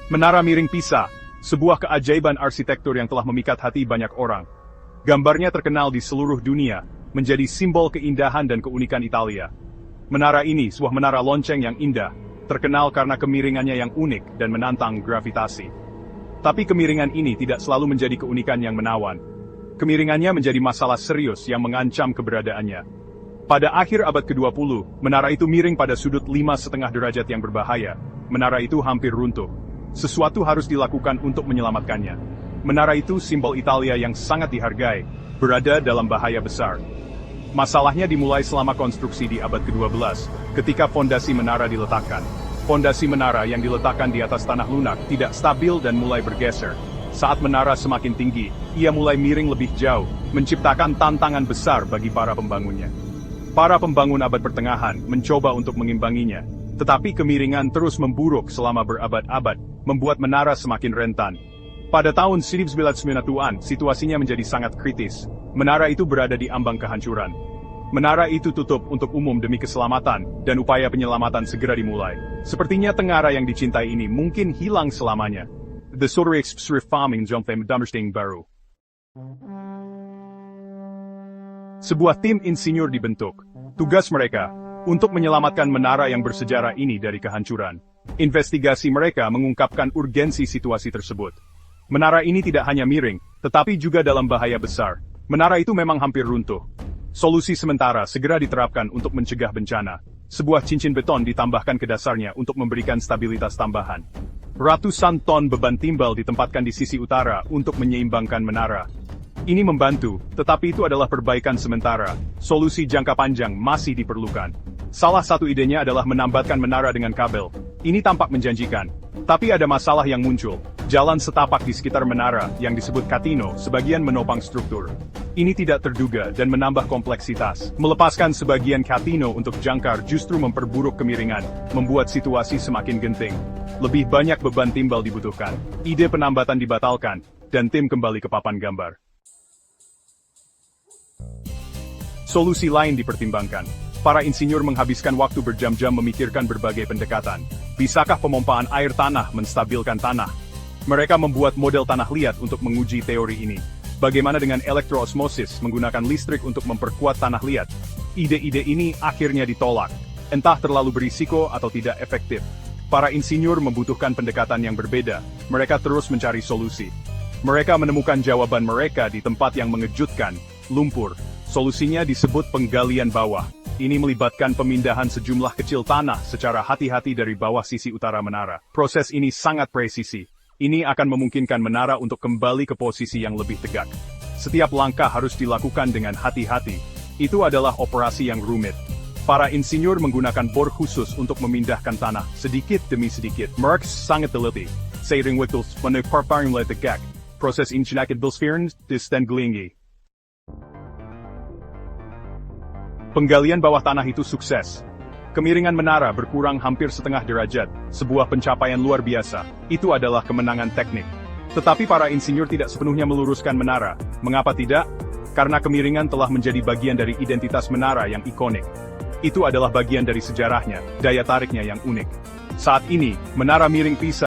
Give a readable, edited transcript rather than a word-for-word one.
Menara miring Pisa, sebuah keajaiban arsitektur yang telah memikat hati banyak orang. Gambarnya terkenal di seluruh dunia, menjadi simbol keindahan dan keunikan Italia. Menara ini, sebuah menara lonceng yang indah, terkenal karena kemiringannya yang unik dan menantang gravitasi. Tapi kemiringan ini tidak selalu menjadi keunikan yang menawan. Kemiringannya menjadi masalah serius yang mengancam keberadaannya. Pada akhir abad ke-20, menara itu miring pada sudut 5,5 derajat yang berbahaya. Menara itu hampir runtuh. Sesuatu harus dilakukan untuk menyelamatkannya. Menara itu simbol Italia yang sangat dihargai, berada dalam bahaya besar. Masalahnya dimulai selama konstruksi di abad ke-12, ketika fondasi menara diletakkan. Fondasi menara yang diletakkan di atas tanah lunak tidak stabil dan mulai bergeser. Saat menara semakin tinggi, ia mulai miring lebih jauh, menciptakan tantangan besar bagi para pembangunnya. Para pembangun abad pertengahan mencoba untuk mengimbanginya, tetapi kemiringan terus memburuk selama berabad-abad, membuat menara semakin rentan. Pada tahun 1990-an, situasinya menjadi sangat kritis. Menara itu berada di ambang kehancuran. Menara itu tutup untuk umum demi keselamatan, dan upaya penyelamatan segera dimulai. Sepertinya tengara yang dicintai ini mungkin hilang selamanya. The Soderix Farming Jomfem Dammersting baru. Sebuah tim insinyur dibentuk. Tugas mereka, untuk menyelamatkan menara yang bersejarah ini dari kehancuran. Investigasi mereka mengungkapkan urgensi situasi tersebut. Menara ini tidak hanya miring, tetapi juga dalam bahaya besar. Menara itu memang hampir runtuh. Solusi sementara segera diterapkan untuk mencegah bencana. Sebuah cincin beton ditambahkan ke dasarnya untuk memberikan stabilitas tambahan. Ratusan ton beban timbal ditempatkan di sisi utara untuk menyeimbangkan menara. Ini membantu, tetapi itu adalah perbaikan sementara. Solusi jangka panjang masih diperlukan. Salah satu idenya adalah menambatkan menara dengan kabel. Ini tampak menjanjikan. Tapi ada masalah yang muncul. Jalan setapak di sekitar menara, yang disebut Catino, sebagian menopang struktur. Ini tidak terduga dan menambah kompleksitas. Melepaskan sebagian Catino untuk jangkar justru memperburuk kemiringan, membuat situasi semakin genting. Lebih banyak beban timbal dibutuhkan. Ide penambatan dibatalkan, dan tim kembali ke papan gambar. Solusi lain dipertimbangkan. Para insinyur menghabiskan waktu berjam-jam memikirkan berbagai pendekatan. Bisakah pemompaan air tanah menstabilkan tanah? Mereka membuat model tanah liat untuk menguji teori ini. Bagaimana dengan elektroosmosis menggunakan listrik untuk memperkuat tanah liat? Ide-ide ini akhirnya ditolak. Entah terlalu berisiko atau tidak efektif. Para insinyur membutuhkan pendekatan yang berbeda. Mereka terus mencari solusi. Mereka menemukan jawaban mereka di tempat yang mengejutkan, lumpur. Solusinya disebut penggalian bawah. Ini melibatkan pemindahan sejumlah kecil tanah secara hati-hati dari bawah sisi utara menara. Proses ini sangat presisi. Ini akan memungkinkan menara untuk kembali ke posisi yang lebih tegak. Setiap langkah harus dilakukan dengan hati-hati. Itu adalah operasi yang rumit. Para insinyur menggunakan bor khusus untuk memindahkan tanah, sedikit demi sedikit. Mereka sangat teliti. Seiring waktu menepar mulai tegak. Proses ini sedikit bilsferen, dan gelingi. Penggalian bawah tanah itu sukses. Kemiringan menara berkurang hampir setengah derajat, sebuah pencapaian luar biasa. Itu adalah kemenangan teknik. Tetapi para insinyur tidak sepenuhnya meluruskan menara. Mengapa tidak? Karena kemiringan telah menjadi bagian dari identitas menara yang ikonik. Itu adalah bagian dari sejarahnya, daya tariknya yang unik. Saat ini, menara miring Pisa